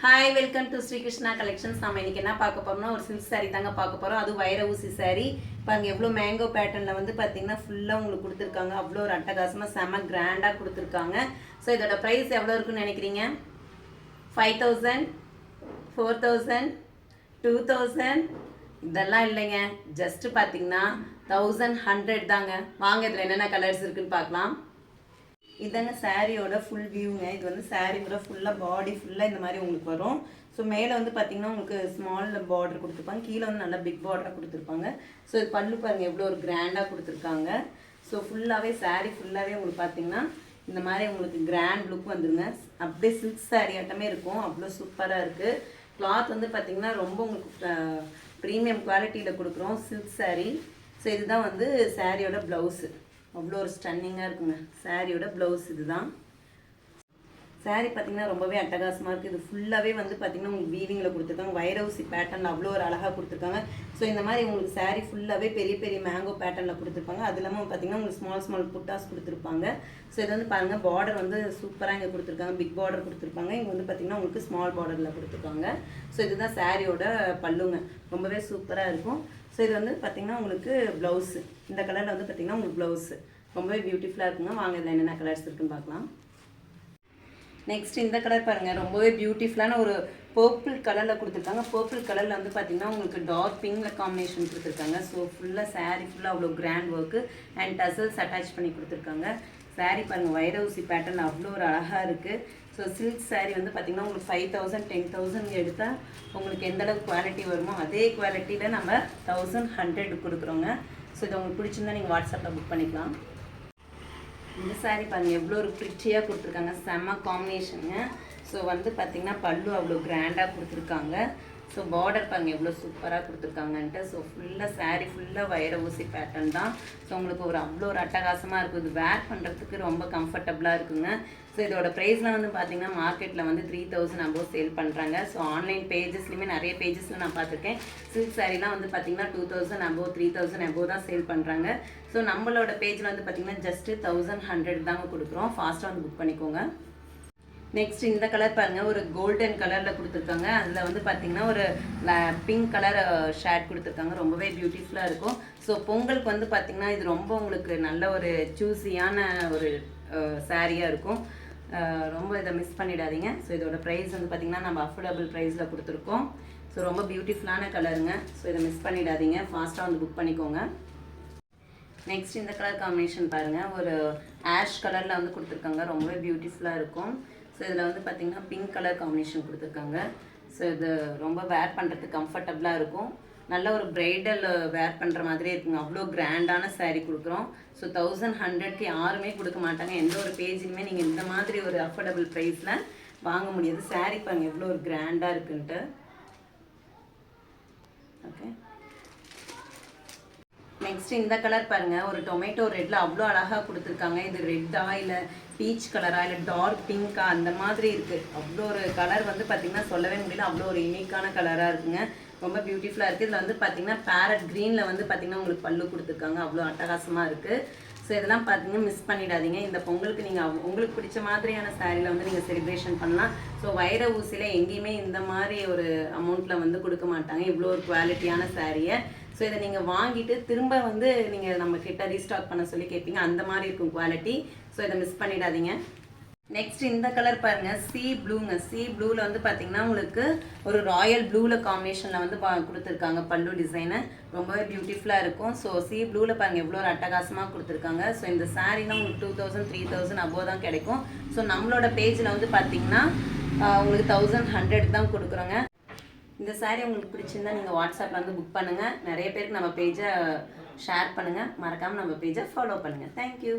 Hi welcome to Shri Krishna collections. நம்ம இன்னைக்கு என்ன பார்க்க போறோம்னா ஒரு சில்க் சாரீ தாங்க பார்க்க போறோம். அது வைர ஊசி சாரீ. பாருங்க எவ்வளோ மேங்கோ பேட்டர்னில் வந்து பார்த்தீங்கன்னா ஃபுல்லாக உங்களுக்கு கொடுத்துருக்காங்க. அவ்வளோ ஒரு அட்டகாசமாக செம கிராண்டாக கொடுத்துருக்காங்க. ஸோ இதோட ப்ரைஸ் எவ்வளோ இருக்குன்னு நினைக்கிறீங்க? 5000, 4000, 2000 இதெல்லாம் இல்லைங்க. ஜஸ்ட்டு பார்த்தீங்கன்னா 1100 தாங்க. வாங்க இதில் என்னென்ன கலர்ஸ் இருக்குன்னு பார்க்கலாம். இதாங்க சாரியோட ஃபுல் வியூங்க. இது வந்து சாரியோட ஃபுல்லாக பாடி ஃபுல்லாக இந்த மாதிரி உங்களுக்கு வரும். ஸோ மேலே வந்து பார்த்தீங்கன்னா உங்களுக்கு ஸ்மால் பார்டர் கொடுத்துருப்பாங்க, கீழே வந்து நல்லா பிக் பார்டராக கொடுத்துருப்பாங்க. ஸோ இது பல்லு பாருங்கள் எவ்வளோ ஒரு கிராண்டாக கொடுத்துருக்காங்க. ஸோ ஃபுல்லாகவே சாரீ ஃபுல்லாகவே உங்களுக்கு பார்த்தீங்கன்னா இந்த மாதிரி உங்களுக்கு கிராண்ட் லுக் வந்துருங்க. அப்படியே சில்க் சாரீ ஆட்டமே இருக்கும். அவ்வளோ சூப்பராக இருக்குது. கிளாத் வந்து பார்த்தீங்கன்னா ரொம்ப உங்களுக்கு ப்ரீமியம் குவாலிட்டியில் கொடுக்குறோம் சில்க் சாரீ. ஸோ இதுதான் வந்து சாரியோட ப்ளவுஸு. அவ்வளோ ஒரு ஸ்டன்னிங்காக இருக்குங்க. சாரியோட ப்ளவுஸ் இதுதான். சாரீ பார்த்தீங்கன்னா ரொம்பவே அட்டகாசமாக இருக்குது. இது ஃபுல்லாகவே வந்து பார்த்தீங்கன்னா உங்களுக்கு வீவிங்கில் கொடுத்துருக்காங்க. வைரவுசி பேட்டர்னில் அவ்வளோ ஒரு அழகாக கொடுத்துருக்காங்க. ஸோ இந்த மாதிரி உங்களுக்கு சாரீ ஃபுல்லாகவே பெரிய பெரிய மேங்கோ பேட்டர்னில் கொடுத்துருப்பாங்க. அது இல்லாமல் பார்த்தீங்கன்னா உங்களுக்கு ஸ்மால் ஸ்மால் புட்டாஸ் கொடுத்துருப்பாங்க. ஸோ இது வந்து பாருங்கள் பார்டர் வந்து சூப்பராக இங்கே கொடுத்துருக்காங்க. பிக் பார்டர் கொடுத்துருப்பாங்க. இங்கே வந்து பார்த்தீங்கன்னா உங்களுக்கு ஸ்மால் பார்டரில் கொடுத்துருக்காங்க. ஸோ இதுதான் சாரியோட பல்லுங்க. ரொம்பவே சூப்பராக இருக்கும். ஸோ இது வந்து பார்த்திங்கன்னா உங்களுக்கு ப்ளவுஸு. இந்த கலரில் வந்து பார்த்திங்கன்னா உங்களுக்கு ப்ளவுஸு ரொம்பவே பியூட்டிஃபுல்லாக இருக்குங்க. வாங்க இதில் என்னென்ன கலர்ஸ் இருக்குன்னு பார்க்கலாம். நெக்ஸ்ட் இந்த கலர் பாருங்கள், ரொம்பவே பியூட்டிஃபுல்லான ஒரு பர்பிள் கலரில் கொடுத்துருக்காங்க. பர்பிள் கலரில் வந்து பார்த்திங்கன்னா உங்களுக்கு டார்க் பிங்கில் காம்பினேஷன் கொடுத்துருக்காங்க. ஸோ ஃபுல்லாக சாரீ ஃபுல்லாக அவ்வளோ grand work and tassels attach பண்ணி கொடுத்துருக்காங்க. சாரீ பாருங்கள் வைரவுசி பேட்டர்ன் அவ்வளோ ஒரு அழகாக இருக்குது. ஸோ சில்க் சாரீ வந்து பார்த்திங்கன்னா உங்களுக்கு 5000, 10,000 எடுத்தால் உங்களுக்கு எந்தளவுக்கு குவாலிட்டி வருமோ அதே குவாலிட்டியில் நம்ம 1100 கொடுக்குறோங்க. ஸோ இது உங்களுக்கு பிடிச்சிருந்தா நீங்கள் வாட்ஸ்அப்பில் புக் பண்ணிக்கலாம். இந்த சாரீ பாருங்கள் எவ்வளோ ஒரு ப்ரிட்டியாக கொடுத்துருக்காங்க. செம்ம காம்பினேஷனுங்க. ஸோ வந்து பார்த்திங்கன்னா பல்லு அவ்வளோ கிராண்டாக கொடுத்துருக்காங்க. ஸோ பார்டர் பாருங்கள் எவ்வளோ சூப்பராக கொடுத்துருக்காங்கன்ட்டு. ஸோ ஃபுல்லாக சாரீ ஃபுல்லாக வைர ஊசி பேட்டர்ன் தான். ஸோ உங்களுக்கு ஒரு அவ்வளோ ஒரு அட்டகாசமாக இருக்கும். இது வேர் பண்ணுறதுக்கு ரொம்ப கம்ஃபர்டபுளாக இருக்குங்க. ஸோ இதோட ப்ரைஸ்லாம் வந்து பார்த்திங்கன்னா மார்க்கெட்டில் வந்து 3000 அபோவ் சேல் பண்ணுறாங்க. ஸோ ஆன்லைன் பேஜஸ்லையுமே நிறைய பேஜஸில் நான் பார்த்துருக்கேன். சில்க் சாரீலாம் வந்து பார்த்திங்கன்னா 2000 அபோவ் 3000 அபோவ் தான் சேல் பண்ணுறாங்க. ஸோ நம்மளோட பேஜில் வந்து பார்த்திங்கன்னா ஜஸ்ட்டு 1100 தாங்க கொடுக்குறோம். ஃபாஸ்ட்டாக வந்து புக் பண்ணிக்கோங்க. நெக்ஸ்ட் இந்த கலர் பாருங்கள், ஒரு கோல்டன் கலரில் கொடுத்துருக்காங்க. அதில் வந்து பார்த்திங்கன்னா ஒரு பிங்க் கலர் ஷேட் கொடுத்துருக்காங்க. ரொம்பவே பியூட்டிஃபுல்லாக இருக்கும். ஸோ பொங்கலுக்கு வந்து பார்த்திங்கன்னா இது ரொம்ப உங்களுக்கு நல்ல ஒரு சூஸியான ஒரு சாரியாக இருக்கும். ரொம்ப இதை மிஸ் பண்ணிடாதீங்க. ஸோ இதோட ப்ரைஸ் வந்து பார்த்திங்கன்னா நம்ம அஃபோர்டபுள் ப்ரைஸில் கொடுத்துருக்கோம். ஸோ ரொம்ப பியூட்டிஃபுல்லான கலருங்க. ஸோ இதை மிஸ் பண்ணிடாதீங்க, ஃபாஸ்ட்டாக வந்து புக் பண்ணிக்கோங்க. நெக்ஸ்ட் இந்த கலர் காம்பினேஷன் பாருங்கள், ஒரு ஆஷ் கலரில் வந்து கொடுத்துருக்காங்க. ரொம்பவே பியூட்டிஃபுல்லாக இருக்கும். ஸோ இதில் வந்து பார்த்திங்கன்னா பிங்க் கலர் காம்பினேஷன் கொடுத்துருக்காங்க. ஸோ இது ரொம்ப வேர் பண்ணுறதுக்கு கம்ஃபர்டபுளாக இருக்கும். நல்ல ஒரு ப்ரைடல் வேர் பண்ணுற மாதிரியே இருக்குங்க. அவ்வளோ கிராண்டான சாரீ கொடுக்குறோம். ஸோ 1100க்கு யாருமே கொடுக்க மாட்டாங்க. எந்த ஒரு பேஜிலுமே நீங்கள் இந்த மாதிரி ஒரு அஃபோர்டபுள் ப்ரைஸில் வாங்க முடியாது. சாரீ பாருங்கள் எவ்வளோ ஒரு கிராண்டாக இருக்குன்ட்டு. ஓகே, நெக்ஸ்ட் இந்த கலர் பாருங்கள், ஒரு டொமேட்டோ ரெட்டில் அவ்வளோ அழகாக கொடுத்துருக்காங்க. இது ரெட்டா இல்லை பீச் கலரா இல்லை டார்க் பிங்க்கா அந்த மாதிரி இருக்குது. அவ்வளோ ஒரு கலர் வந்து பார்த்திங்கன்னா சொல்லவே முடியல. அவ்வளோ ஒரு யூனிக்கான கலராக இருக்குங்க. ரொம்ப பியூட்டிஃபுல்லாக இருக்குது. இதில் வந்து பார்த்திங்கன்னா பேரட் க்ரீனில் வந்து பார்த்திங்கன்னா உங்களுக்கு பல்லு கொடுத்துருக்காங்க. அவ்வளோ அட்டகாசமாக இருக்குது. ஸோ இதெல்லாம் பார்த்திங்கன்னா மிஸ் பண்ணிடாதீங்க. இந்த பொங்கலுக்கு நீங்கள் உங்களுக்கு பிடிச்ச மாதிரியான சாரியில் வந்து நீங்கள் செலிப்ரேஷன் பண்ணலாம். ஸோ வைர ஊசியில் எங்கேயுமே இந்த மாதிரி ஒரு அமௌண்ட்டில் வந்து கொடுக்க மாட்டாங்க. இவ்வளோ ஒரு குவாலிட்டியான சாரியை. ஸோ இதை நீங்கள் வாங்கிட்டு திரும்ப வந்து நீங்கள் நம்ம கிட்ட ரீஸ்டாக் பண்ண சொல்லி கேட்பீங்க. அந்த மாதிரி இருக்கும் குவாலிட்டி. ஸோ இதை மிஸ் பண்ணிடாதீங்க. நெக்ஸ்ட் இந்த கலர் பாருங்கள், சீ ப்ளூங்க. சீ ப்ளூவில் வந்து பார்த்திங்கன்னா உங்களுக்கு ஒரு ராயல் ப்ளூவில் காம்பினேஷனில் வந்து கொடுத்துருக்காங்க பல்லு டிசைனு. ரொம்பவே பியூட்டிஃபுல்லாக இருக்கும். ஸோ சீ ப்ளூவில் பாருங்கள் எவ்வளோ ஒரு அட்டகாசமாக கொடுத்துருக்காங்க. ஸோ இந்த சாரீனா உங்களுக்கு 2000, 3000 அபோவ் தான் கிடைக்கும். ஸோ நம்மளோட பேஜில் வந்து பார்த்திங்கன்னா உங்களுக்கு 1100 தான் கொடுக்குறோங்க. இந்த சாரீ உங்களுக்கு பிடிச்சிருந்தா நீங்கள் வாட்ஸ்அப்பில் வந்து புக் பண்ணுங்கள். நிறைய பேருக்கு நம்ம பேஜை ஷேர் பண்ணுங்கள். மறக்காமல் நம்ம பேஜை ஃபாலோ பண்ணுங்கள். தேங்க்யூ.